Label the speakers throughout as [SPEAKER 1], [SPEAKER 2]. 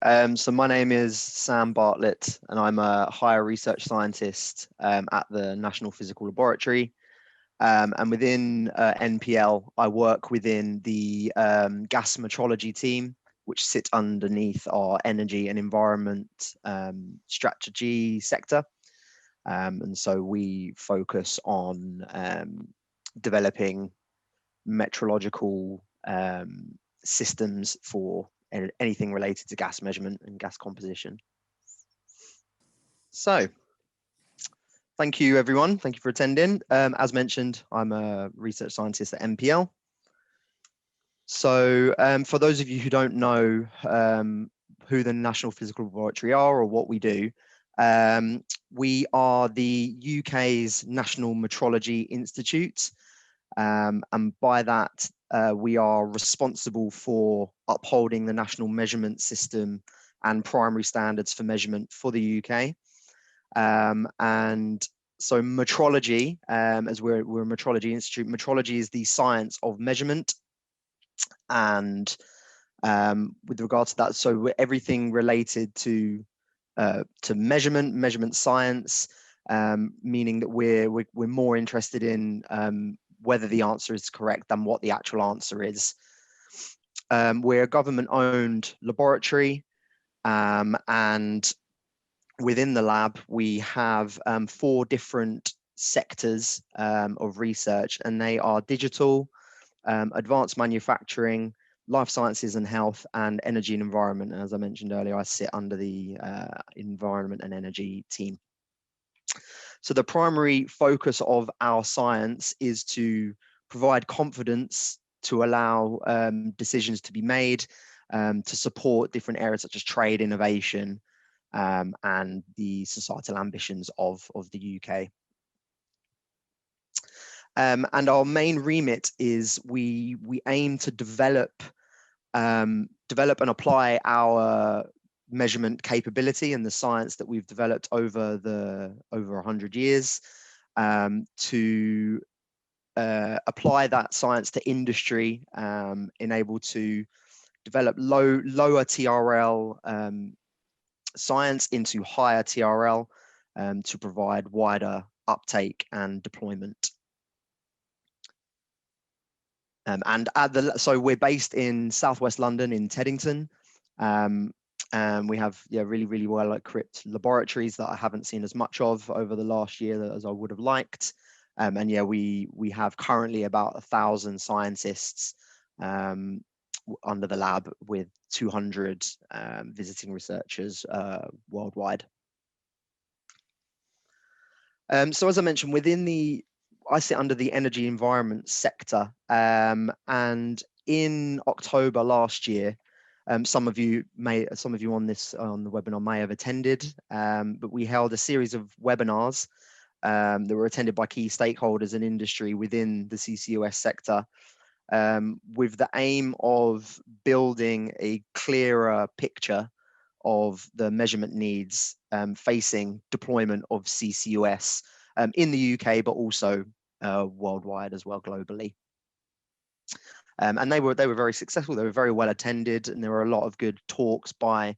[SPEAKER 1] So my name is Sam Bartlett, and I'm a higher research scientist at the National Physical Laboratory. And within NPL, I work within the gas metrology team, which sit underneath our energy and environment strategy sector. And so we focus on developing metrological systems for anything related to gas measurement and gas composition. So thank you, everyone. Thank you for attending. As mentioned, I'm a research scientist at NPL. So for those of you who don't know who the National Physical Laboratory are or what we do, we are the UK's National Metrology Institute. And by that, we are responsible for upholding the national measurement system and primary standards for measurement for the UK. And so metrology, as we're a metrology institute, metrology is the science of measurement. And with regard to that, so everything related to measurement science, meaning that we're more interested in whether the answer is correct than what the actual answer is. We're a government-owned laboratory, and within the lab, we have 4 different sectors of research, and they are digital, advanced manufacturing, life sciences and health, and energy and environment. And as I mentioned earlier, I sit under the environment and energy team. So the primary focus of our science is to provide confidence to allow decisions to be made, to support different areas such as trade, innovation, and the societal ambitions of the UK. And our main remit is we aim to develop and apply our measurement capability and the science that we've developed over 100 years to apply that science to industry, enable to develop lower TRL science into higher TRL to provide wider uptake and deployment. And so we're based in Southwest London in Teddington. And we have really well equipped laboratories that I haven't seen as much of over the last year as I would have liked. And yeah, we have currently about 1,000 scientists under the lab with 200 visiting researchers worldwide. So as I mentioned, I sit under the energy environment sector, and in October last year, some of you on the webinar may have attended, but we held a series of webinars that were attended by key stakeholders in industry within the CCUS sector, with the aim of building a clearer picture of the measurement needs facing deployment of CCUS in the UK, but also worldwide as well, globally. And they were very successful. They were very well attended, and there were a lot of good talks by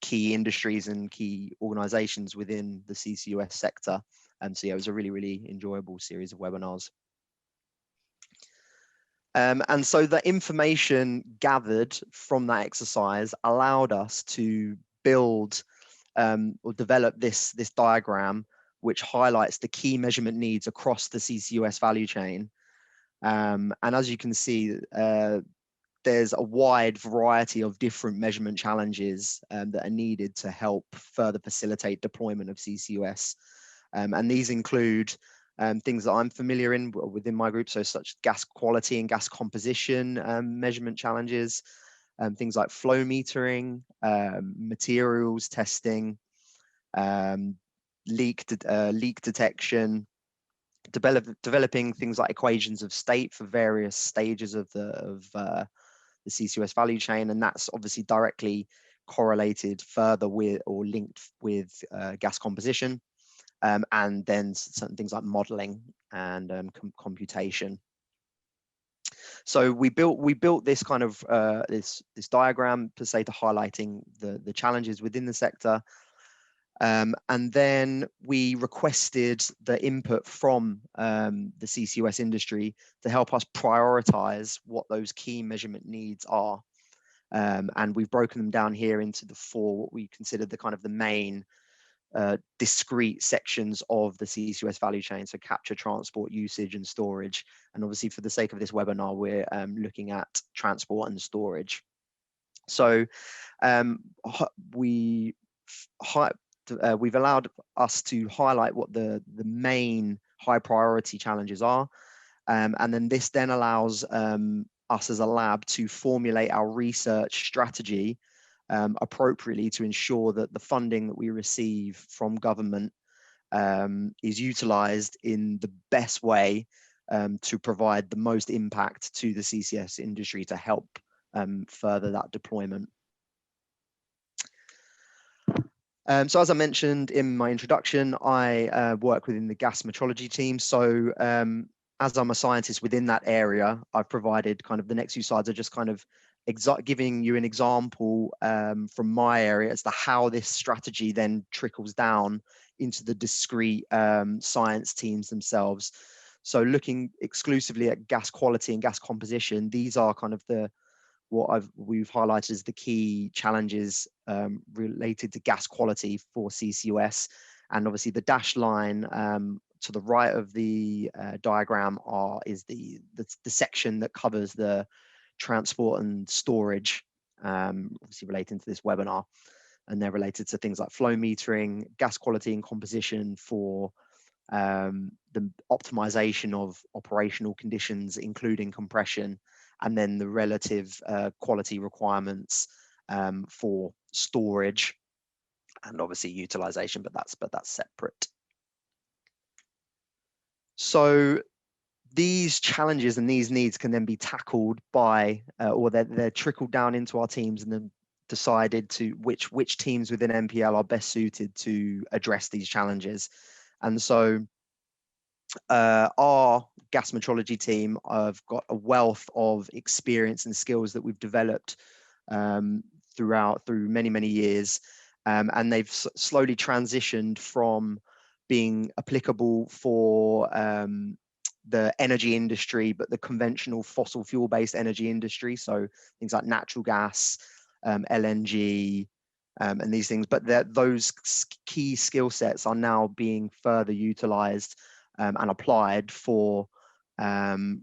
[SPEAKER 1] key industries and key organisations within the CCUS sector. And so yeah, it was a really enjoyable series of webinars. And so the information gathered from that exercise allowed us to build or develop this diagram, which highlights the key measurement needs across the CCUS value chain. And as you can see, there's a wide variety of different measurement challenges that are needed to help further facilitate deployment of CCUS. And these include things that I'm familiar within my group, so such gas quality and gas composition measurement challenges, things like flow metering, materials testing, leak detection, developing things like equations of state for various stages of the CCUS value chain, and that's obviously directly correlated further with or linked with gas composition, and then certain things like modeling and computation. So we built this kind of this diagram per se to highlighting the challenges within the sector. And then we requested the input from the CCUS industry to help us prioritize what those key measurement needs are. And we've broken them down here into the four, what we consider the kind of the main discrete sections of the CCUS value chain. So capture, transport, usage, and storage. And obviously for the sake of this webinar, we're looking at transport and storage. So we've allowed us to highlight what the main high priority challenges are. And then this then allows us as a lab to formulate our research strategy appropriately to ensure that the funding that we receive from government is utilized in the best way to provide the most impact to the CCS industry to help further that deployment. So as I mentioned in my introduction, I work within the gas metrology team. So as I'm a scientist within that area, I've provided kind of the next few slides are just kind of giving you an example from my area as to how this strategy then trickles down into the discrete science teams themselves. So looking exclusively at gas quality and gas composition, these are kind of what we've highlighted as the key challenges related to gas quality for CCUS. And obviously the dashed line to the right of the diagram is the section that covers the transport and storage, obviously relating to this webinar. And they're related to things like flow metering, gas quality and composition for the optimization of operational conditions, including compression, and then the relative quality requirements for storage and obviously utilization, but that's separate. So these challenges and these needs can then be tackled by, or they're trickled down into our teams and then decided to which teams within NPL are best suited to address these challenges. And so our gas metrology team have got a wealth of experience and skills that we've developed through many years, and they've slowly transitioned from being applicable for the energy industry, but the conventional fossil fuel based energy industry, so things like natural gas, LNG, and these things, but those key skill sets are now being further utilized and applied for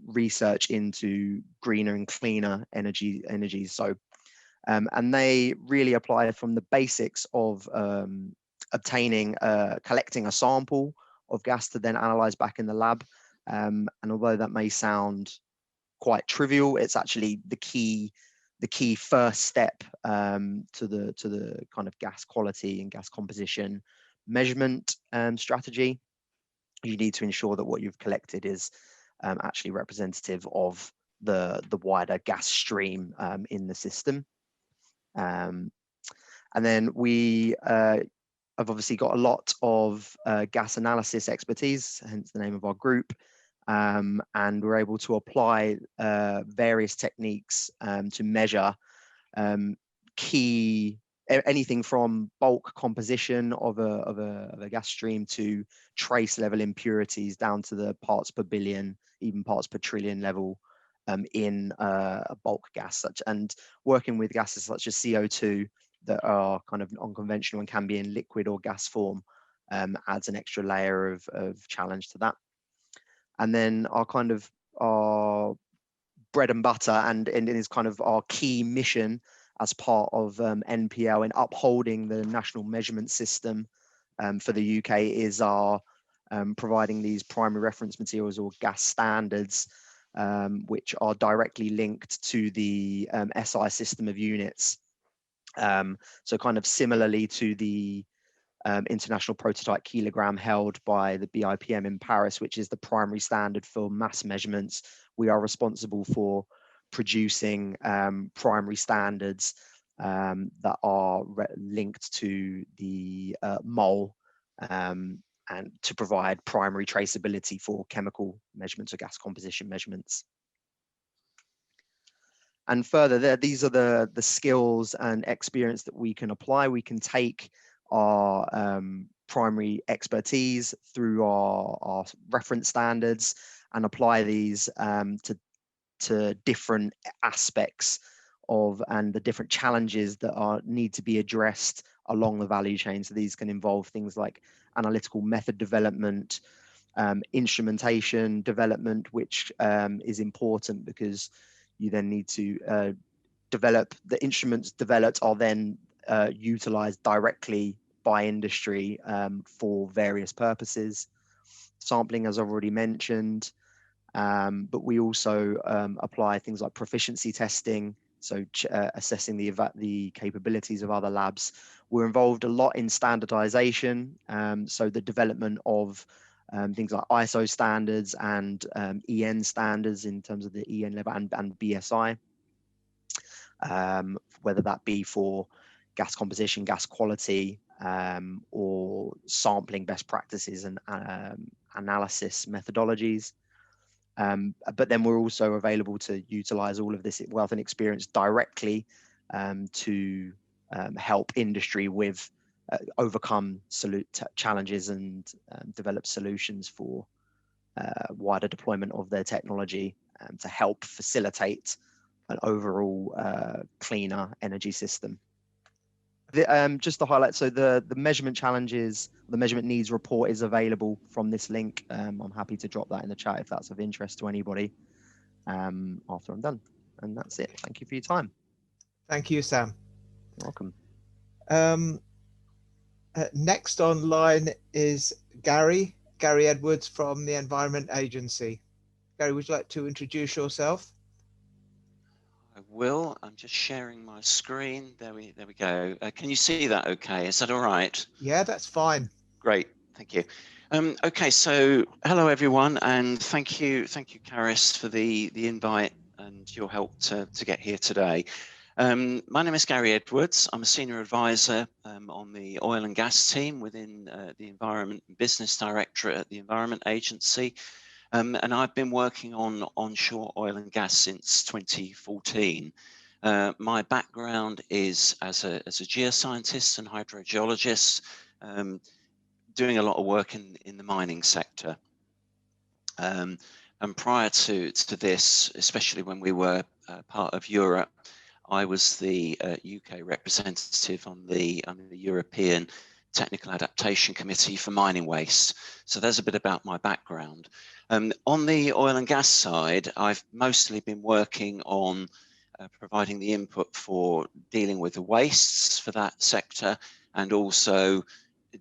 [SPEAKER 1] research into greener and cleaner energies. So, and they really apply from the basics of collecting a sample of gas to then analyze back in the lab. And although that may sound quite trivial, it's actually the key first step to the kind of gas quality and gas composition measurement strategy. You need to ensure that what you've collected is actually representative of the wider gas stream in the system. And then we have obviously got a lot of gas analysis expertise, hence the name of our group. And we're able to apply various techniques to measure anything from bulk composition of a gas stream to trace level impurities down to the parts per billion, even parts per trillion level in a bulk gas, and working with gases such as CO2 that are kind of unconventional and can be in liquid or gas form adds an extra layer of challenge to that. And then our bread and butter and is kind of our key mission as part of NPL in upholding the national measurement system for the UK is our providing these primary reference materials or gas standards, which are directly linked to the SI system of units. So kind of similarly to the international prototype kilogram held by the BIPM in Paris, which is the primary standard for mass measurements, we are responsible for producing primary standards that are linked to the mole and to provide primary traceability for chemical measurements or gas composition measurements. And further, these are the skills and experience that we can apply. We can take our primary expertise through our reference standards and apply these to different aspects of and the different challenges that need to be addressed along the value chain. So these can involve things like analytical method development, instrumentation development, which is important because you then need to develop the instruments developed are then utilized directly by industry for various purposes. Sampling, as I've already mentioned, but we also apply things like proficiency testing, so assessing the capabilities of other labs. We're involved a lot in standardization, so the development of things like ISO standards and EN standards in terms of the EN level and BSI, whether that be for gas composition, gas quality, or sampling best practices and analysis methodologies. But then we're also available to utilize all of this wealth and experience directly to help industry with overcome challenges and develop solutions for wider deployment of their technology to help facilitate an overall cleaner energy system. Just to highlight, so the measurement challenges, the measurement needs report is available from this link. I'm happy to drop that in the chat if that's of interest to anybody after I'm done. And that's it. Thank you for your time.
[SPEAKER 2] Thank you, Sam.
[SPEAKER 1] You're welcome.
[SPEAKER 2] Next online is Gary Edwards from the Environment Agency. Gary, would you like to introduce yourself?
[SPEAKER 3] I will. I'm just sharing my screen. There we go. Can you see that okay? Is that all right?
[SPEAKER 2] Yeah, that's fine.
[SPEAKER 3] Great. Thank you. Okay, so hello everyone, and thank you, Caris, for the invite and your help to get here today. My name is Gary Edwards. I'm a senior advisor on the oil and gas team within the Environment and Business Directorate at the Environment Agency. And I've been working on onshore oil and gas since 2014. My background is as a geoscientist and hydrogeologist, doing a lot of work in the mining sector. And prior to this, especially when we were part of Europe, I was the UK representative on the European Technical Adaptation Committee for Mining Waste. So there's a bit about my background. On the oil and gas side, I've mostly been working on providing the input for dealing with the wastes for that sector, and also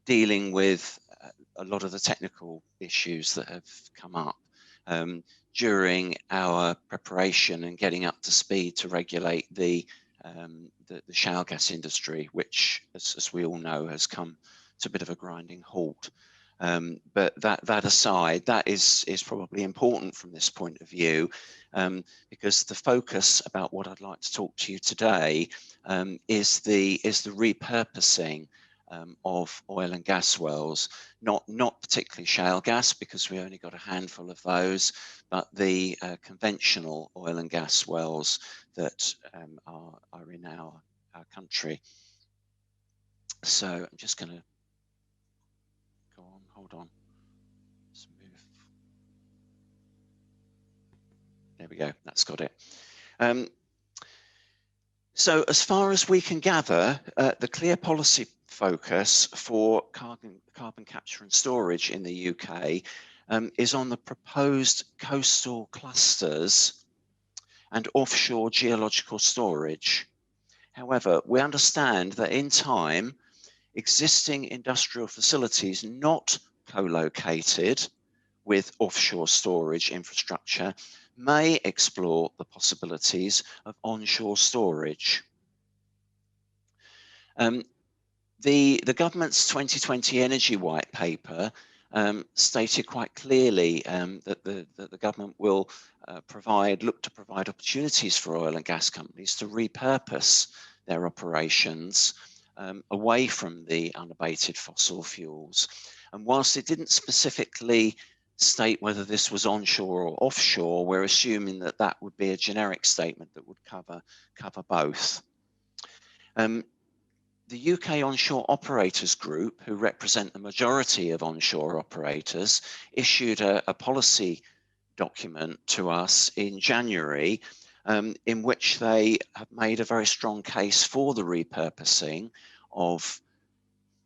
[SPEAKER 3] dealing with a lot of the technical issues that have come up during our preparation and getting up to speed to regulate the shale gas industry, which, as we all know, has come to a bit of a grinding halt. But that aside, that is probably important from this point of view, because the focus about what I'd like to talk to you today is the repurposing of oil and gas wells, not particularly shale gas, because we only got a handful of those, but the conventional oil and gas wells that are in our country. So I'm just going to go on, hold on. Let's move. There we go, that's got it. So as far as we can gather, the clear policy focus for carbon capture and storage in the UK is on the proposed coastal clusters and offshore geological storage. However, we understand that in time, existing industrial facilities not co-located with offshore storage infrastructure may explore the possibilities of onshore storage. The government's 2020 energy white paper stated quite clearly that the government will look to provide opportunities for oil and gas companies to repurpose their operations away from the unabated fossil fuels. And whilst it didn't specifically state whether this was onshore or offshore, we're assuming that that would be a generic statement that would would cover both. The UK Onshore Operators Group, who represent the majority of onshore operators, issued a policy document to us in January, in which they have made a very strong case for the repurposing of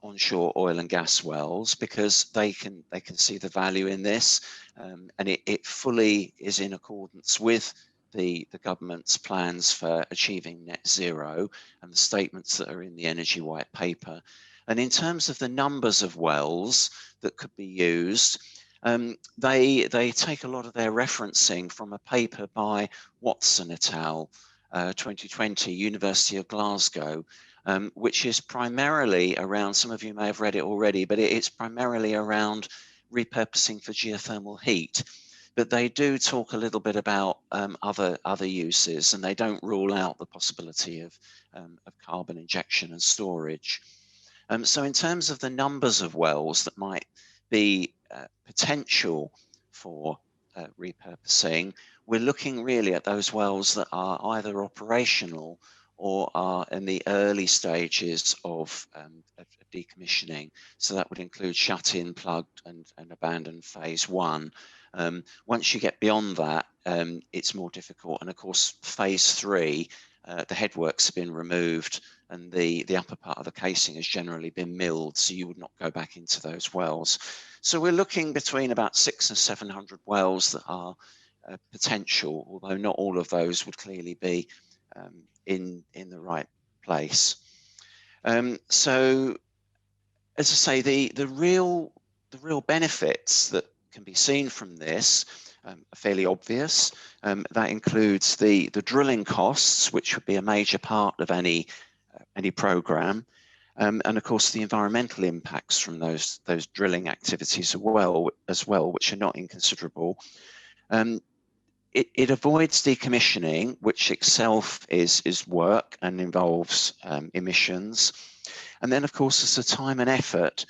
[SPEAKER 3] onshore oil and gas wells, because they can see the value in this, and it fully is in accordance with the government's plans for achieving net zero and the statements that are in the Energy White Paper. And in terms of the numbers of wells that could be used, they take a lot of their referencing from a paper by Watson et al., 2020, University of Glasgow, which is primarily around, some of you may have read it already, but it's primarily around repurposing for geothermal heat. But they do talk a little bit about other uses, and they don't rule out the possibility of carbon injection and storage. So in terms of the numbers of wells that might be potential for repurposing, we're looking really at those wells that are either operational or are in the early stages of decommissioning. So that would include shut-in, plugged and abandoned phase 1. Once you get beyond that, it's more difficult. And of course, phase 3, the headworks have been removed and the upper part of the casing has generally been milled, so you would not go back into those wells. So we're looking between about 600 and 700 wells that are potential, although not all of those would clearly be in the right place. So, as I say, the real benefits that can be seen from this are fairly obvious. That includes the drilling costs, which would be a major part of any program, and of course the environmental impacts from those drilling activities as well, which are not inconsiderable. It avoids decommissioning, which itself is work and involves emissions. And then, of course, there's the time and effort,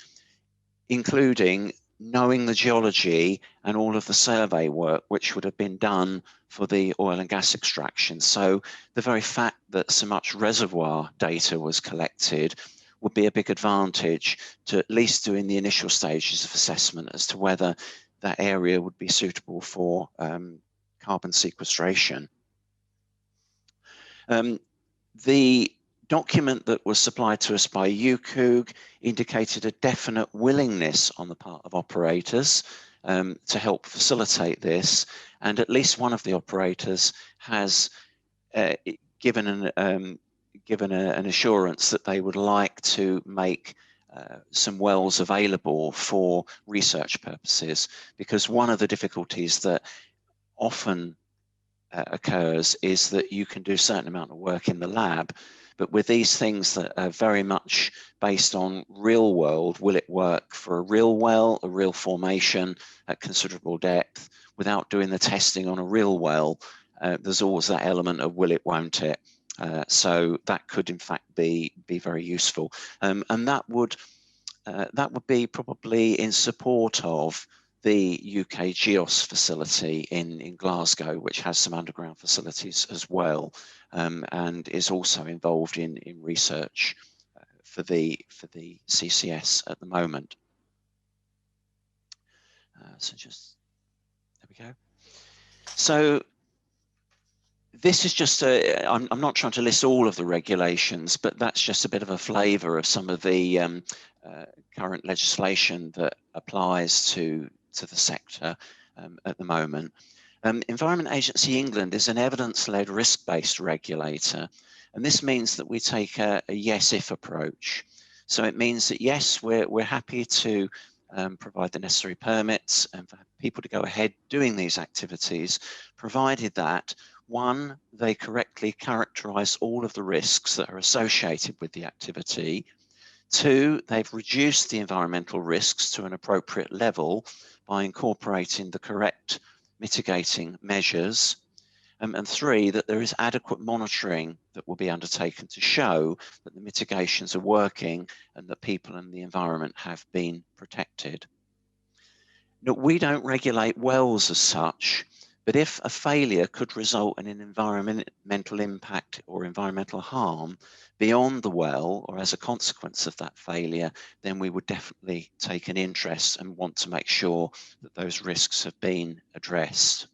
[SPEAKER 3] including knowing the geology and all of the survey work which would have been done for the oil and gas extraction. So the very fact that so much reservoir data was collected would be a big advantage to at least doing the initial stages of assessment as to whether that area would be suitable for carbon sequestration. The document that was supplied to us by UQUG indicated a definite willingness on the part of operators to help facilitate this, and at least one of the operators has given an assurance that they would like to make some wells available for research purposes, because one of the difficulties that often occurs is that you can do a certain amount of work in the lab, but with these things that are very much based on real world, will it work for a real well, a real formation at considerable depth, without doing the testing on a real well? There's always that element of will it, won't it? So that could in fact be very useful, and that would be probably in support of the UK GEOS facility in Glasgow, which has some underground facilities as well, and is also involved in research for the CCS at the moment. So just, there we go. So this is just I'm not trying to list all of the regulations, but that's just a bit of a flavour of some of the current legislation that applies to the sector at the moment. Environment Agency England is an evidence-led risk-based regulator, and this means that we take a yes-if approach. So it means that yes, we're happy to provide the necessary permits and for people to go ahead doing these activities, provided that, one, they correctly characterise all of the risks that are associated with the activity. Two, they've reduced the environmental risks to an appropriate level by incorporating the correct mitigating measures. And three, that there is adequate monitoring that will be undertaken to show that the mitigations are working and that people and the environment have been protected. Now, we don't regulate wells as such, But if a failure could result in an environmental impact or environmental harm beyond the well or as a consequence of that failure, then we would definitely take an interest and want to make sure that those risks have been addressed.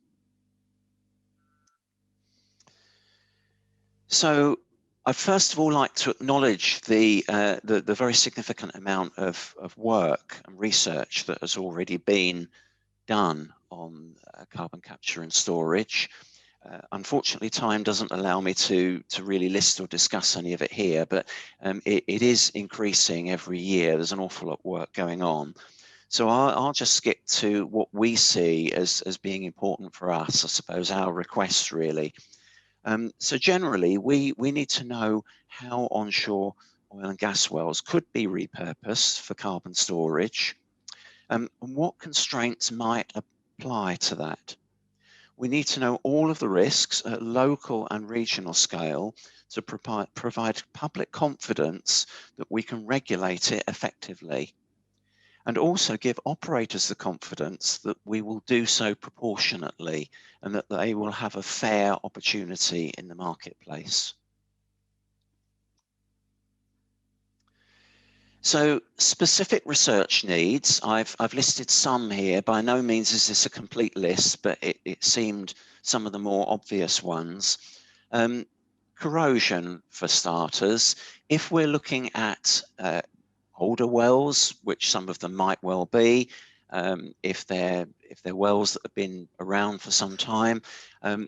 [SPEAKER 3] So I'd first of all like to acknowledge the very significant amount of work and research that has already been done on carbon capture and storage. Unfortunately, time doesn't allow me to really list or discuss any of it here, but it is increasing every year. There's an awful lot of work going on. So I'll just skip to what we see as being important for us, I suppose, our requests really. So generally, we need to know how onshore oil and gas wells could be repurposed for carbon storage, and what constraints might apply to that. We need to know all of the risks at local and regional scale to provide public confidence that we can regulate it effectively, and also give operators the confidence that we will do so proportionately and that they will have a fair opportunity in the marketplace. So specific research needs, I've listed some here. By no means is this a complete list, but it seemed some of the more obvious ones. Corrosion, for starters. If we're looking at older wells, which some of them might well be, if they're wells that have been around for some time, a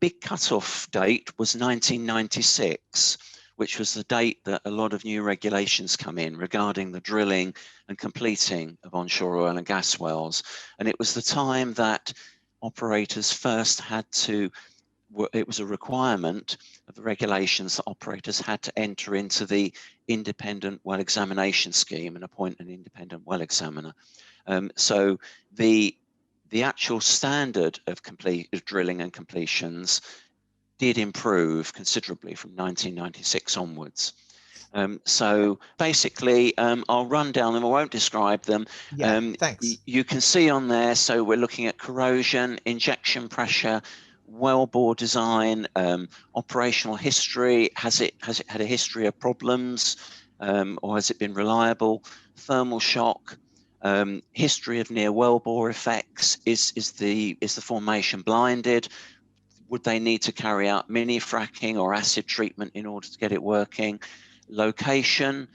[SPEAKER 3] big cut-off date was 1996. Which was the date that a lot of new regulations come in regarding the drilling and completing of onshore oil and gas wells. And it was the time that operators first had to, it was a requirement of the regulations that operators had to enter into the independent well examination scheme and appoint an independent well examiner. So the actual standard of drilling and completions did improve considerably from 1996 onwards. So basically, I'll run down them, I won't describe them.
[SPEAKER 2] Yeah, thanks.
[SPEAKER 3] You can see on there, so we're looking at corrosion, injection pressure, wellbore design, operational history. Has it had a history of problems, or has it been reliable? Thermal shock, history of near wellbore effects. Is the formation blinded? Would they need to carry out mini fracking or acid treatment in order to get it working? Location,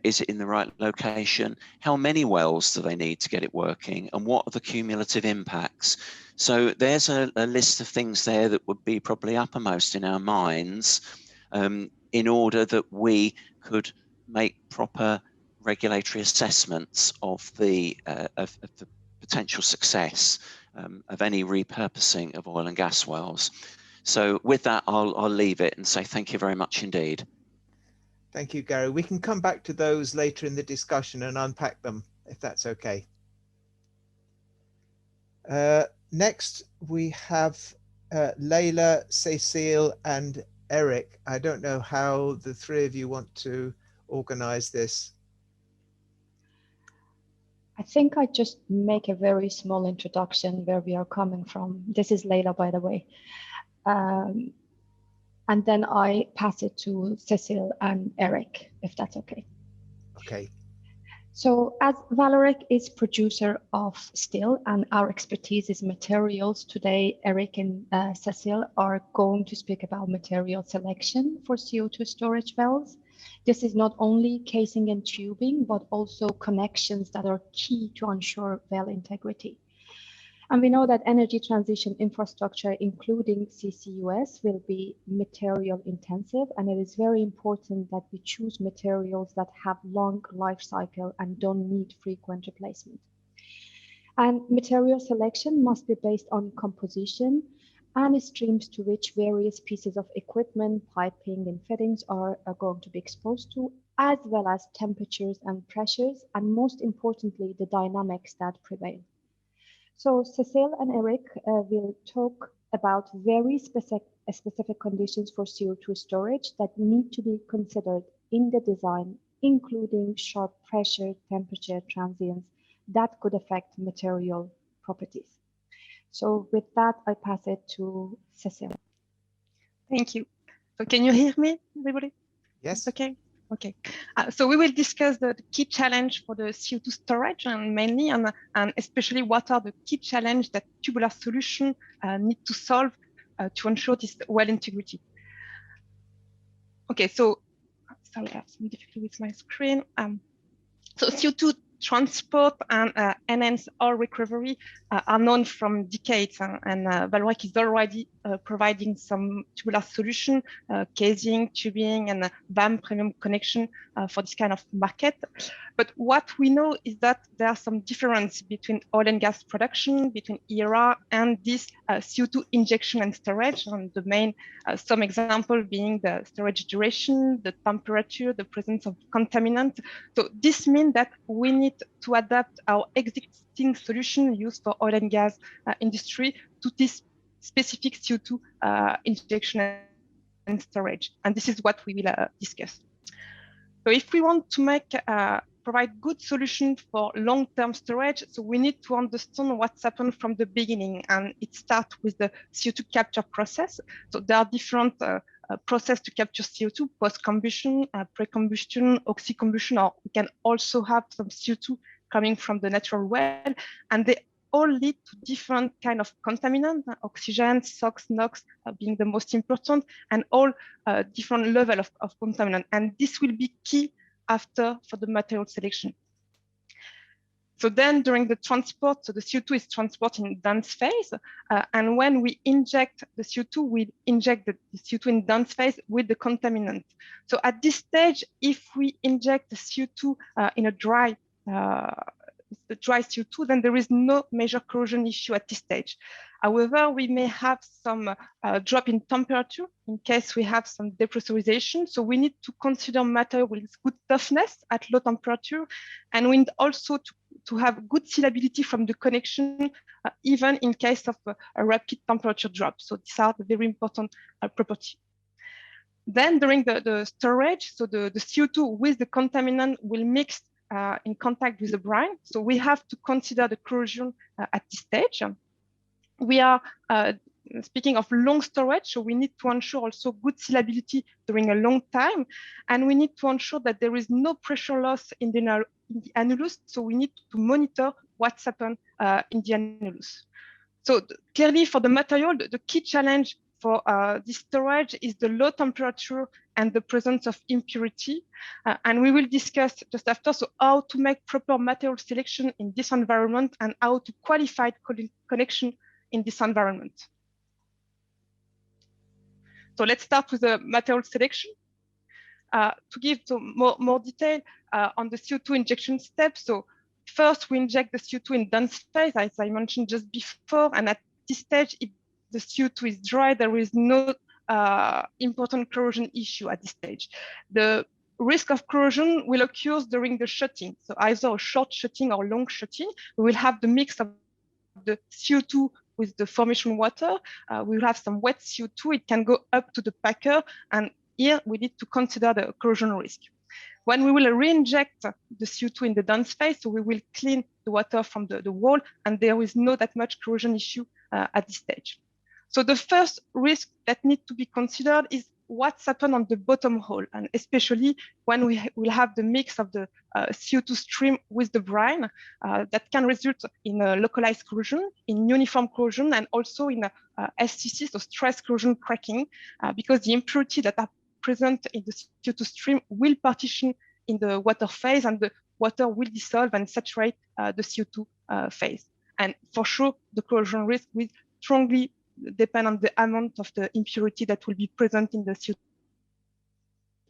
[SPEAKER 3] is it in the right location? How many wells do they need to get it working? And what are the cumulative impacts? So there's a list of things there that would be probably uppermost in our minds in order that we could make proper regulatory assessments of the potential success of any repurposing of oil and gas wells. So with that, I'll leave it and say thank you very much indeed.
[SPEAKER 2] Thank you, Gary. We can come back to those later in the discussion and unpack them, if that's okay. Next, we have Leila, Cécile, and Eric. I don't know how the three of you want to organize this.
[SPEAKER 4] I think I just make a very small introduction where we are coming from. This is Leila, by the way. And then I pass it to Cécile and Eric, if that's okay.
[SPEAKER 2] Okay.
[SPEAKER 4] So as Vallourec is producer of steel and our expertise is materials, today Eric and Cécile are going to speak about material selection for CO2 storage wells. This is not only casing and tubing, but also connections that are key to ensure well integrity. And we know that energy transition infrastructure, including CCUS, will be material intensive, and it is very important that we choose materials that have long life cycle and don't need frequent replacement. And material selection must be based on composition and streams to which various pieces of equipment, piping, and fittings are going to be exposed to, as well as temperatures and pressures, and most importantly, the dynamics that prevail. So Cécile and Eric will talk about very specific conditions for CO2 storage that need to be considered in the design, including sharp pressure, temperature, transients that could affect material properties. So with that, I pass it to Cécile.
[SPEAKER 5] Thank you. So can you hear me, everybody?
[SPEAKER 2] Yes.
[SPEAKER 5] Okay. Okay. So we will discuss the key challenge for the CO2 storage and mainly, and especially what are the key challenges that tubular solution need to solve to ensure this well integrity. Okay, so sorry, I have some difficulty with my screen. So CO2 transport and enhanced oil recovery are known from decades, and Vallourec is already providing some tubular solution, casing, tubing, and VAM premium connection for this kind of market. But what we know is that there are some difference between oil and gas production, between ERA and this CO2 injection and storage. And the main, some example being the storage duration, the temperature, the presence of contaminant. So this means that we need to adapt our existing solution used for oil and gas industry to this specific CO2 injection and storage. And this is what we will discuss. So if we want to make provide good solution for long-term storage, so we need to understand what's happened from the beginning, and it starts with the CO2 capture process. So there are different process to capture CO2, post-combustion, pre-combustion, oxy-combustion, or we can also have some CO2 coming from the natural well, and they all lead to different kind of contaminants, oxygen, SOx, NOx being the most important, and all different level of contaminant. And this will be key after for the material selection. So then during the transport, so the CO2 is transported in dense phase. And when we inject the CO2, we inject the CO2 in dense phase with the contaminant. So at this stage, if we inject the CO2 in a dry CO2, then there is no major corrosion issue at this stage. However, we may have some drop in temperature in case we have some depressurization. So we need to consider material with good toughness at low temperature, and we need also to have good sealability from the connection, even in case of a rapid temperature drop. So these are the very important properties. Then during the storage, so the CO2 with the contaminant will mix in contact with the brine. So we have to consider the corrosion at this stage. We are speaking of long storage, so we need to ensure also good sealability during a long time, and we need to ensure that there is no pressure loss in the annulus, so we need to monitor what's happened in the annulus. So clearly for the material, the key challenge for this storage is the low temperature and the presence of impurity. And we will discuss just after, so how to make proper material selection in this environment and how to qualify connection in this environment. So let's start with the material selection. To give some more detail on the CO2 injection step. So first we inject the CO2 in dense phase, as I mentioned just before, and at this stage, if the CO2 is dry, there is no important corrosion issue at this stage. The risk of corrosion will occur during the shutting. So either a short shutting or long shutting, we will have the mix of the CO2 with the formation water. We will have some wet CO2. It can go up to the packer, and here we need to consider the corrosion risk. When we will re-inject the CO2 in the dense phase, so we will clean the water from the wall, and there is no that much corrosion issue at this stage. So the first risk that needs to be considered is what's happened on the bottom hole, and especially when we will have the mix of the CO2 stream with the brine, that can result in a localized corrosion, in uniform corrosion, and also in SCC, so stress corrosion cracking, because the impurity that are present in the CO2 stream will partition in the water phase, and the water will dissolve and saturate the CO2 phase. And for sure, the corrosion risk will strongly depend on the amount of the impurity that will be present in the CO2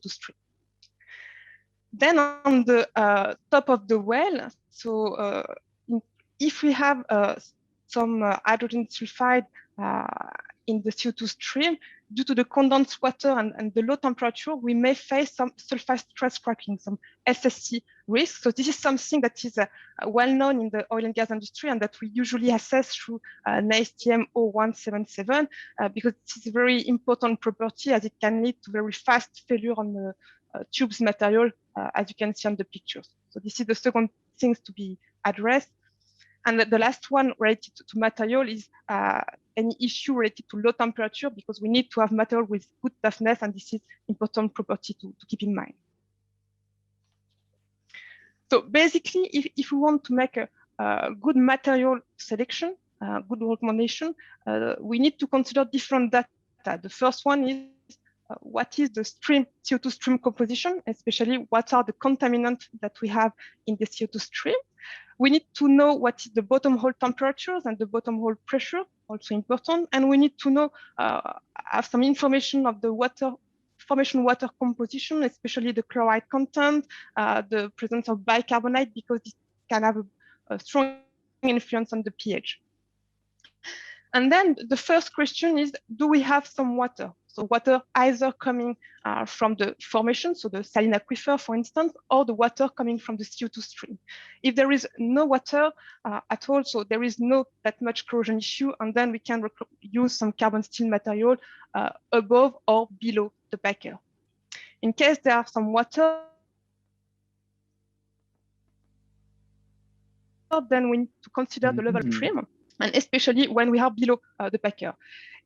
[SPEAKER 5] stream. Then on the top of the well, so if we have some hydrogen sulfide in the CO2 stream, due to the condensed water and the low temperature, we may face some sulfide stress cracking, some SSC risk. So this is something that is well known in the oil and gas industry, and that we usually assess through NASTM 0177, because it is a very important property, as it can lead to very fast failure on the tubes material, as you can see on the pictures. So this is the second thing to be addressed. And the last one related to material is any issue related to low temperature, because we need to have material with good toughness, and this is important property to keep in mind. So basically, if we want to make a good material selection, good recommendation, we need to consider different data. The first one is what is the stream CO2 stream composition, especially what are the contaminants that we have in the CO2 stream. We need to know what is the bottom hole temperatures and the bottom hole pressure, also important. And we need to know, have some information of the formation water composition, especially the chloride content, the presence of bicarbonate, because this can have a strong influence on the pH. And then the first question is, do we have some water? So water either coming from the formation, so the saline aquifer, for instance, or the water coming from the CO2 stream. If there is no water at all, so there is no that much corrosion issue, and then we can use some carbon steel material above or below the backer. In case there are some water, then we need to consider the level of trim, and especially when we are below the backer.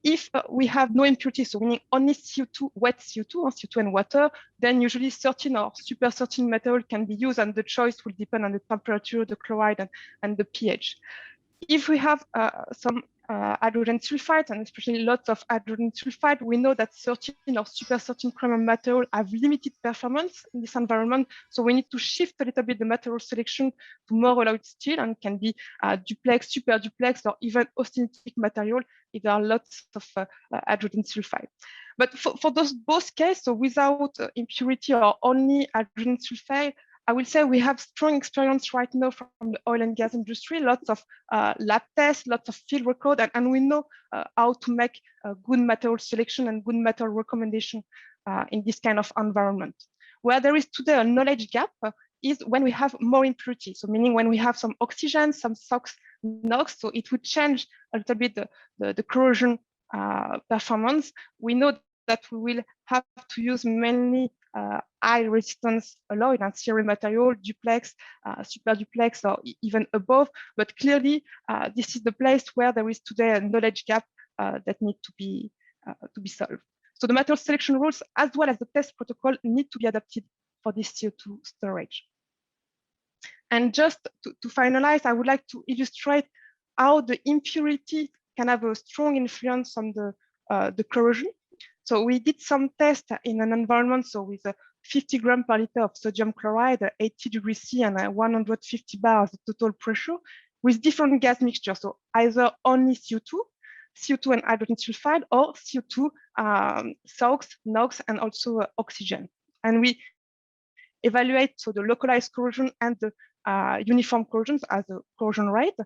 [SPEAKER 5] If we have no impurities, so meaning only CO2, wet CO2, or CO2 and water, then usually 13 or super 13 metal can be used, and the choice will depend on the temperature, the chloride, and the pH. If we have some hydrogen sulfide, and especially lots of hydrogen sulfide, we know that 13 or super 13 chromium material have limited performance in this environment. So we need to shift a little bit the material selection to more alloyed steel, and can be duplex, super duplex, or even austenitic material if there are lots of hydrogen sulfide. But for those both cases, so without impurity or only hydrogen sulfide, I will say we have strong experience right now from the oil and gas industry, lots of lab tests, lots of field record, and we know how to make good material selection and good material recommendation in this kind of environment. Where there is today a knowledge gap is when we have more impurities, so meaning when we have some oxygen, some SOx, NOx, so it would change a little bit the corrosion performance. We know that we will have to use mainly high resistance alloy and serum material, duplex, super duplex, or even above. But clearly, this is the place where there is today a knowledge gap that need to be solved. So the material selection rules, as well as the test protocol, need to be adapted for this CO2 storage. And just to finalize, I would like to illustrate how the impurity can have a strong influence on the corrosion. So we did some tests in an environment, so with 50 grams per liter of sodium chloride, 80 degrees C, and 150 bars total pressure with different gas mixtures. So either only CO2 and hydrogen sulfide, or CO2, SOx, NOx, and also oxygen. And we evaluate so the localized corrosion and the uniform corrosions as a corrosion rate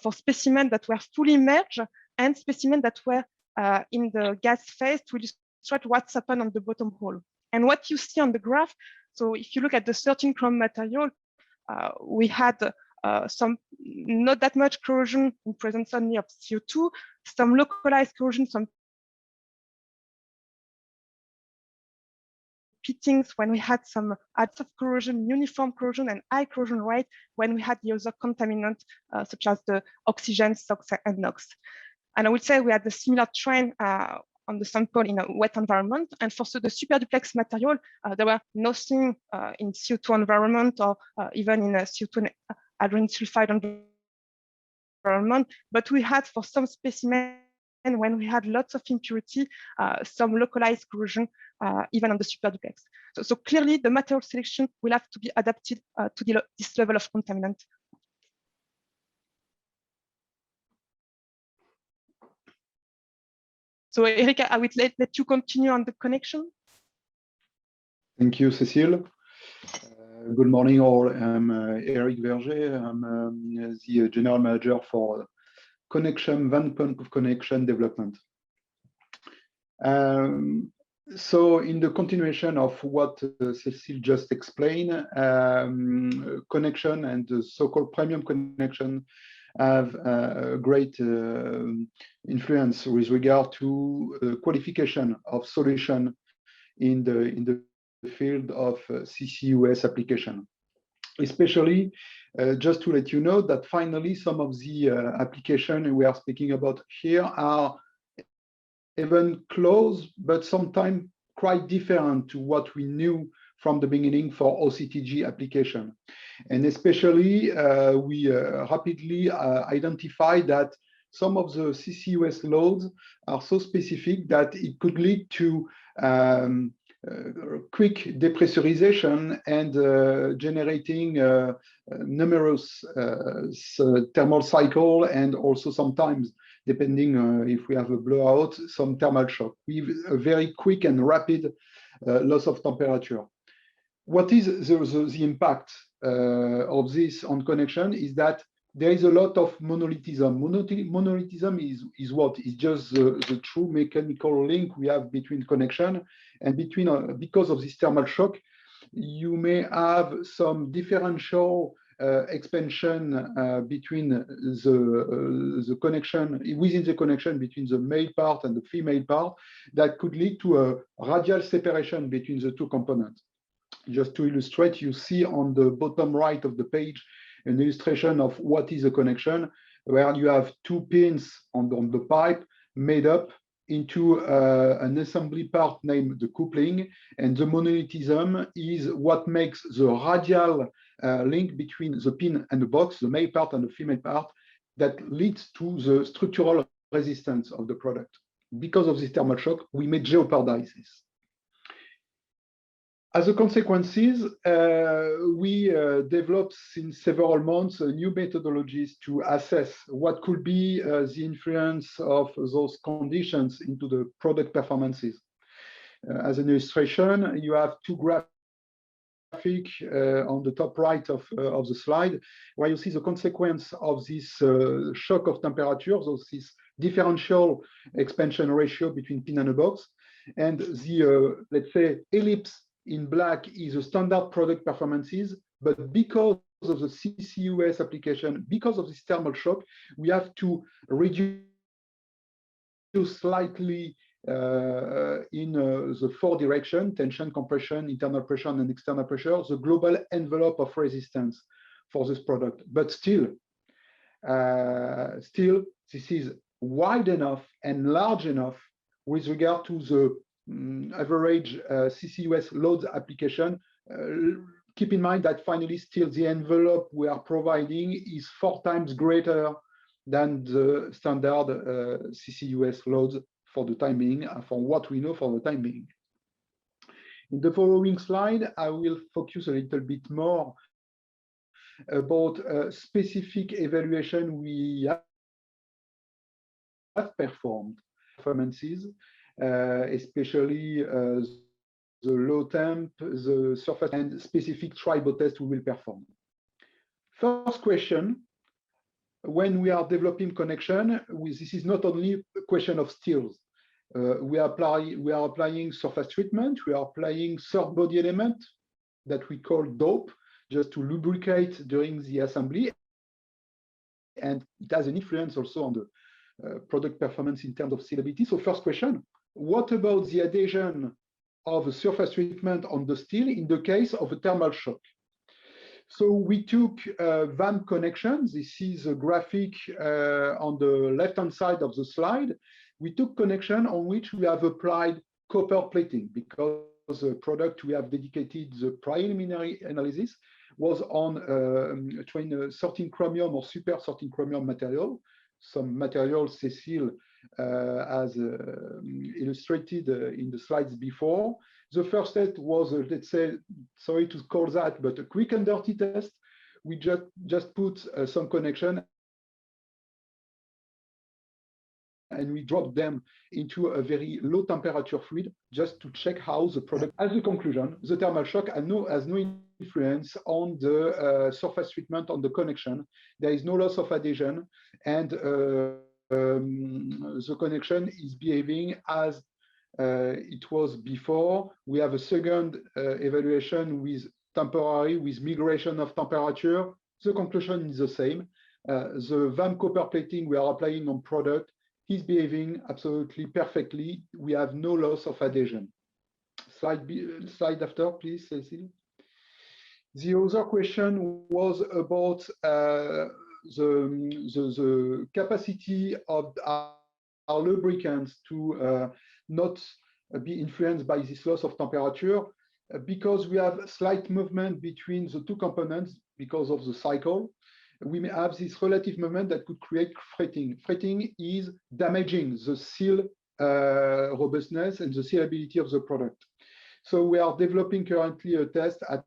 [SPEAKER 5] for specimens that were fully merged and specimens that were in the gas phase, to illustrate what's happened on the bottom hole. And what you see on the graph, so if you look at the 13 chrome material, we had some not that much corrosion in presence only of CO2, some localized corrosion, some pittings when we had some adds of corrosion, uniform corrosion, and high corrosion rate when we had the other contaminants such as the oxygen, SOx, and NOx. And I would say we had a similar trend on the sample in a wet environment. And for the super duplex material, there were nothing in CO2 environment or even in a CO2 and hydrogen sulfide environment. But we had for some specimens, when we had lots of impurity, some localized corrosion, even on the super duplex. So clearly, the material selection will have to be adapted to this level of contaminant. So Eric, I will let you continue on the connection.
[SPEAKER 6] Thank you, Cécile. Good morning, all. I'm Eric Verger. I'm the General Manager for van point of connection development. So in the continuation of what Cécile just explained, connection and the so-called premium connection have a great influence with regard to qualification of solution in the field of CCUS application. especially just to let you know that finally some of the applications we are speaking about here are even close, but sometimes quite different to what we knew from the beginning for OCTG application. And especially we rapidly identified that some of the CCUS loads are so specific that it could lead to quick depressurization and generating numerous thermal cycle, and also sometimes, depending if we have a blowout, some thermal shock with a very quick and rapid loss of temperature. What is the impact of this on connection is that there is a lot of monolithism. Monolithism is what? Is just the true mechanical link we have between connection and between, because of this thermal shock, you may have some differential expansion between the connection, within the connection between the male part and the female part, that could lead to a radial separation between the two components. Just to illustrate, you see on the bottom right of the page an illustration of what is a connection, where you have two pins on the pipe made up into an assembly part named the coupling, and the monolithism is what makes the radial link between the pin and the box, the male part and the female part, that leads to the structural resistance of the product. Because of this thermal shock, we may jeopardize this. As a consequences, we developed since several months new methodologies to assess what could be the influence of those conditions into the product performances. As an illustration, you have two graphics on the top right of the slide, where you see the consequence of this shock of temperature, so this differential expansion ratio between pin and a box, and the, let's say, ellipse in black is a standard product performances, but because of the CCUS application, because of this thermal shock, we have to reduce slightly in the four direction, tension, compression, internal pressure, and external pressure, the global envelope of resistance for this product. But still, this is wide enough and large enough with regard to the average CCUS loads application. Keep in mind that finally still the envelope we are providing is 4 times greater than the standard CCUS loads for the time being, for what we know for the time being. In the following slide, I will focus a little bit more about specific evaluation we have performed performances, especially the low temp, the surface, and specific tribo test we will perform. First question, when we are developing connection, this is not only a question of steels. We are applying surface treatment, we are applying third body element that we call dope, just to lubricate during the assembly. And it has an influence also on the product performance in terms of sealability. So first question, what about the adhesion of a surface treatment on the steel in the case of a thermal shock? So we took VAM connections. This is a graphic on the left-hand side of the slide. We took connection on which we have applied copper plating, because the product we have dedicated the preliminary analysis was on 13 chromium or super 13 chromium material, some material Cécile as illustrated in the slides before. The first test was, let's say, sorry to call that, but a quick and dirty test. We just put some connection and we dropped them into a very low temperature fluid just to check how the product. As a conclusion, the thermal shock has no influence on the surface treatment on the connection. There is no loss of adhesion, and the connection is behaving as it was before. We have a second evaluation with temporary, with migration of temperature. The conclusion is the same. The VAM copper plating we are applying on product is behaving absolutely perfectly. We have no loss of adhesion. Slide after, please, Cécile. The other question was about the capacity of our lubricants to not be influenced by this loss of temperature, because we have slight movement between the two components because of the cycle. We may have this relative movement that could create fretting. Fretting is damaging the seal robustness and the sealability of the product. So we are developing currently a test at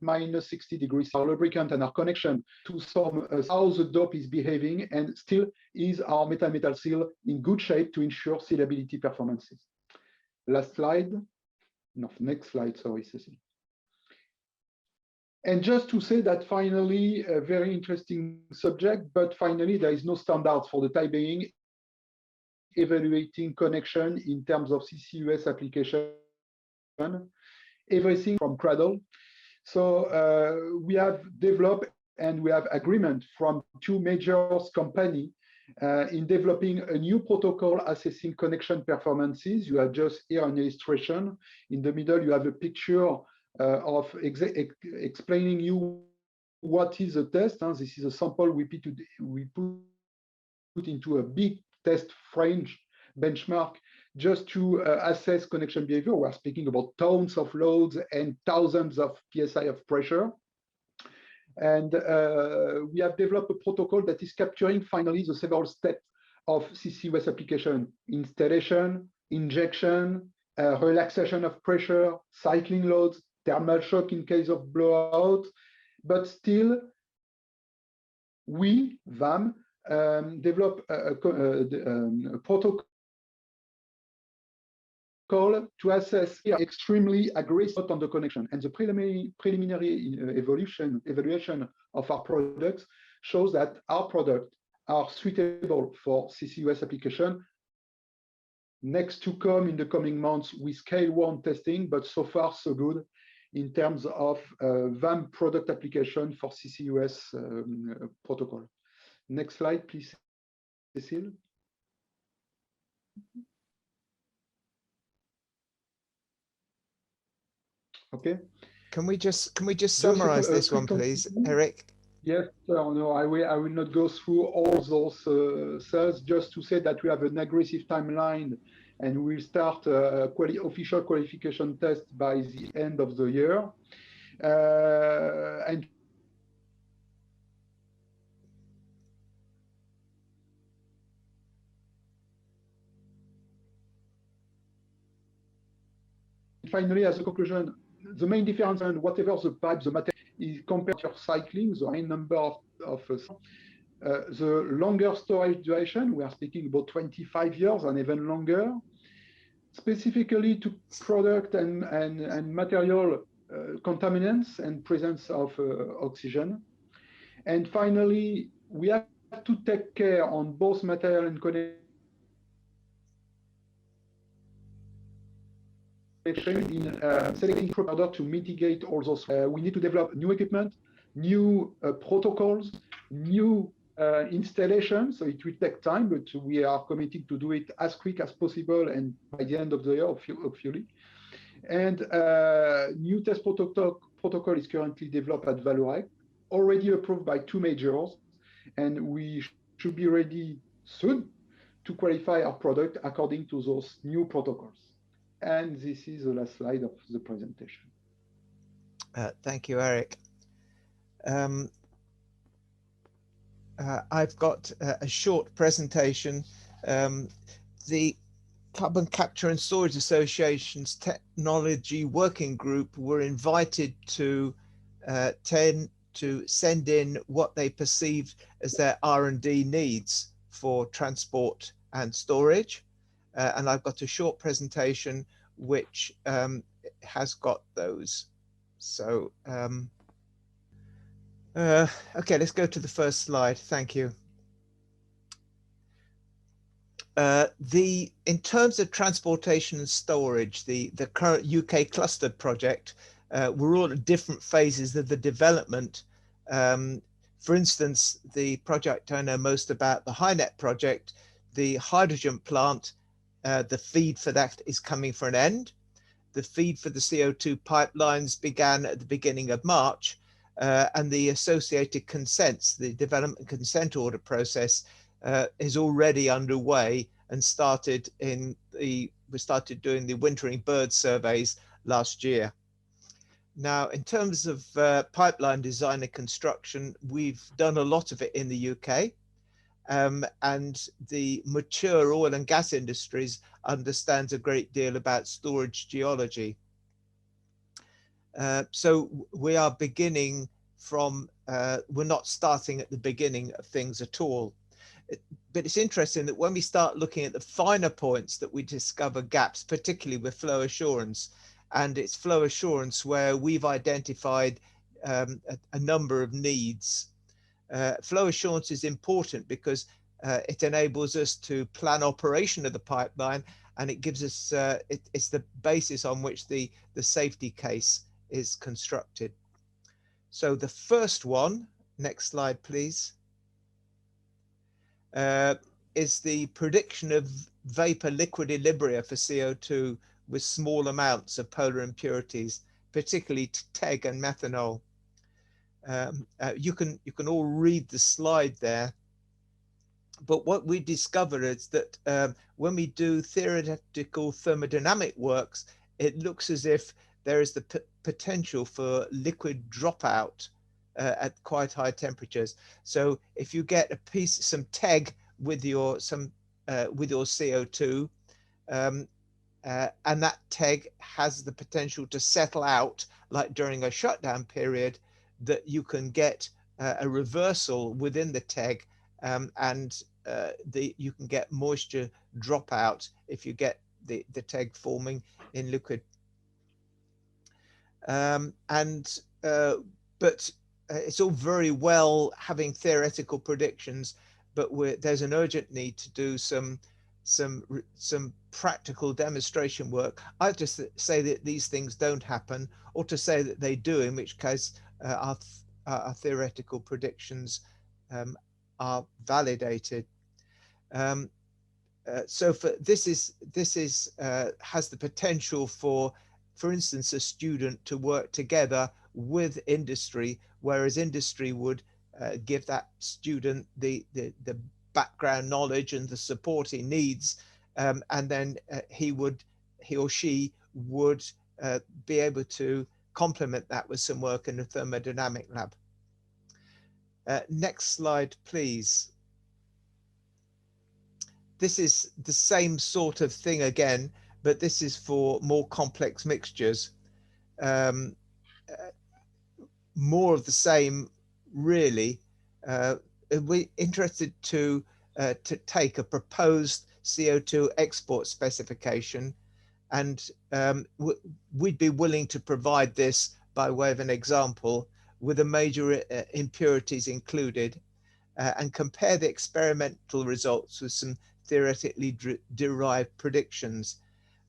[SPEAKER 6] -60 degrees, our lubricant and our connection to some how the dope is behaving, and still is our metal seal in good shape to ensure sealability performances. Last slide. No, next slide, sorry, Cécile. And just to say that finally, a very interesting subject, but finally there is no standard for the time being evaluating connection in terms of CCUS application, everything from cradle. So we have developed and we have agreement from two major companies in developing a new protocol assessing connection performances. You have just here an illustration. In the middle, you have a picture of explaining you what is a test. This is a sample we put into a big test range benchmark just to assess connection behavior. We're speaking about tons of loads and thousands of PSI of pressure. And we have developed a protocol that is capturing finally the several steps of CCUS application: installation, injection, relaxation of pressure, cycling loads, thermal shock in case of blowout. But still, we, VAM, develop a protocol to assess extremely aggressive on the connection. And the preliminary evaluation of our products shows that our products are suitable for CCUS application. Next to come in the coming months with scale 1 testing, but so far so good in terms of VAM product application for CCUS protocol. Next slide, please, Cécile. Okay.
[SPEAKER 2] Can we just summarize this one, please, Eric?
[SPEAKER 6] Yes, no, I will not go through all those cells. Just to say that we have an aggressive timeline, and we'll start official qualification test by the end of the year. And finally, as a conclusion, the main difference and whatever the pipe, the material is compared to your cycling, the high number of the longer storage duration, we are speaking about 25 years and even longer, specifically to product and material contaminants and presence of oxygen. And finally, we have to take care on both material and connection in selecting product to mitigate all those. We need to develop new equipment, new protocols, new installations. So it will take time, but we are committed to do it as quick as possible and by the end of the year, hopefully. And new test protocol is currently developed at Vallourec, already approved by two majors, and we should be ready soon to qualify our product according to those new protocols. And this is the last slide of the presentation.
[SPEAKER 2] Thank you, Eric. I've got a short presentation. The Carbon Capture and Storage Association's Technology Working Group were invited to send in what they perceived as their R&D needs for transport and storage. And I've got a short presentation which has got those. So, okay, let's go to the first slide. Thank you. In terms of transportation and storage, the current UK clustered project, we're all at different phases of the development. For instance, the project I know most about, the HyNet project, the hydrogen plant, the feed for that is coming for an end. The feed for the CO2 pipelines began at the beginning of March, and the associated consents, the development consent order process, is already underway and we started doing the wintering bird surveys last year. Now, in terms of pipeline design and construction, we've done a lot of it in the UK. And the mature oil and gas industries understands a great deal about storage geology. So we are beginning from, we're not starting at the beginning of things at all. But it's interesting that when we start looking at the finer points that we discover gaps, particularly with flow assurance, and it's flow assurance where we've identified a number of needs. Flow assurance is important because it enables us to plan operation of the pipeline, and it gives us, it's the basis on which the safety case is constructed. So the first one, next slide, please, is the prediction of vapor liquid equilibria for CO2 with small amounts of polar impurities, particularly TEG and methanol. You can all read the slide there, but what we discovered is that when we do theoretical thermodynamic works, it looks as if there is the potential for liquid dropout at quite high temperatures. So if you get some TEG with your CO2, and that TEG has the potential to settle out, like during a shutdown period, that you can get a reversal within the TEG, and you can get moisture dropout if you get the TEG forming in liquid. But it's all very well having theoretical predictions, but there's an urgent need to do some practical demonstration work. I just say that these things don't happen, or to say that they do, in which case our theoretical predictions are validated. So this has the potential for instance, a student to work together with industry, whereas industry would give that student the background knowledge and the support he needs, and then he or she would be able to complement that with some work in the thermodynamic lab. Next slide, please. This is the same sort of thing again, but this is for more complex mixtures. More of the same, really. We're interested to take a proposed CO2 export specification, and we'd be willing to provide this by way of an example with the major impurities included, and compare the experimental results with some theoretically derived predictions.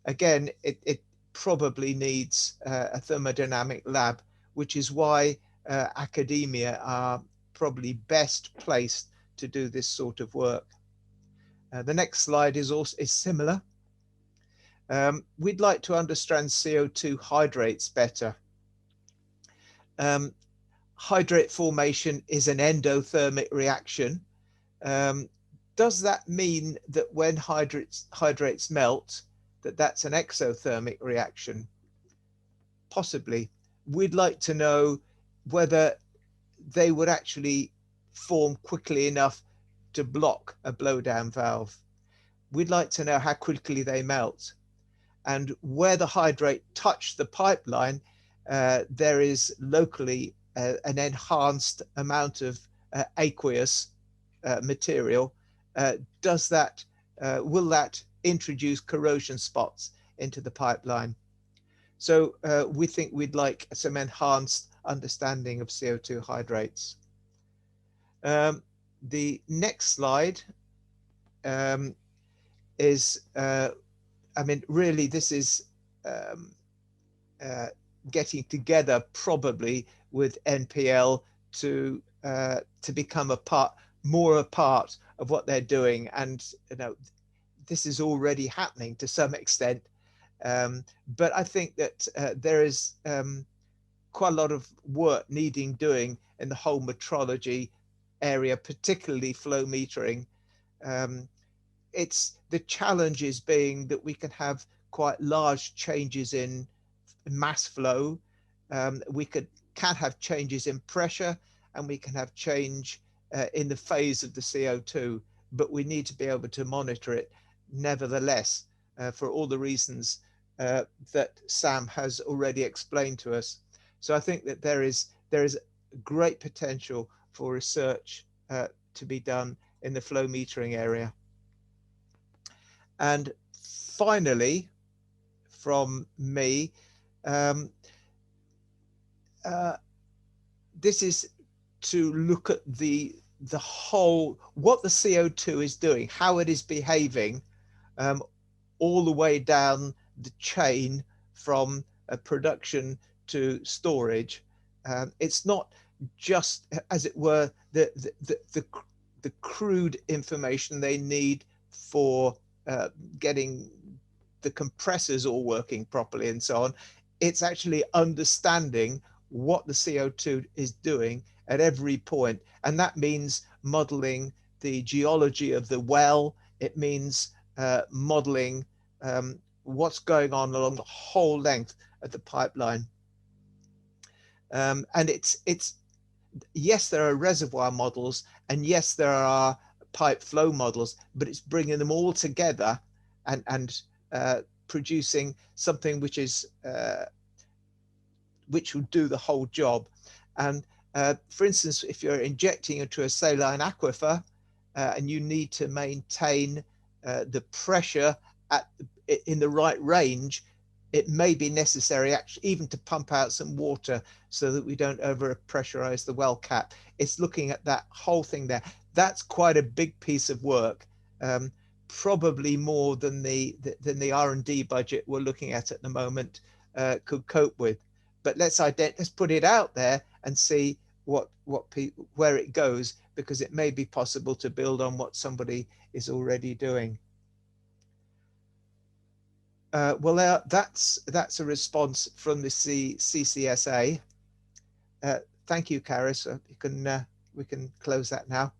[SPEAKER 2] Again, it probably needs a thermodynamic lab, which is why academia are probably best placed to do this sort of work. The next slide is similar. We'd like to understand CO2 hydrates better. Hydrate formation is an endothermic reaction. Does that mean that when hydrates melt, that's an exothermic reaction? Possibly. We'd like to know whether they would actually form quickly enough to block a blowdown valve. We'd like to know how quickly they melt. And where the hydrate touched the pipeline, there is locally an enhanced amount of aqueous material. Will that introduce corrosion spots into the pipeline? So we think we'd like some enhanced understanding of CO2 hydrates. The next slide is, I mean, really this is getting together probably with NPL to become more a part of what they're doing. And this is already happening to some extent. But I think that there is quite a lot of work needing doing in the whole metrology area, particularly flow metering. It's the challenges being that we can have quite large changes in mass flow. We can have changes in pressure, and we can have change in the phase of the CO2, but we need to be able to monitor it nevertheless for all the reasons that Sam has already explained to us. So I think that there is great potential for research to be done in the flow metering area. And finally, from me, this is to look at the whole, what the CO2 is doing, how it is behaving all the way down the chain from production to storage. It's not just, as it were, the crude information they need for getting the compressors all working properly and so on. It's actually understanding what the CO2 is doing at every point. And that means modeling the geology of the well. It means modeling what's going on along the whole length of the pipeline. And it's yes, there are reservoir models, and yes, there are pipe flow models, but it's bringing them all together and producing something which is which will do the whole job. And for instance, if you're injecting into a saline aquifer and you need to maintain the pressure in the right range, it may be necessary actually even to pump out some water so that we don't over pressurize the well cap. It's looking at that whole thing there. That's quite a big piece of work, probably more than the R&D budget we're looking at the moment could cope with. But let's put it out there and see where it goes, because it may be possible to build on what somebody is already doing. Well, that's a response from the CCSA. Thank you, Karis. We can close that now.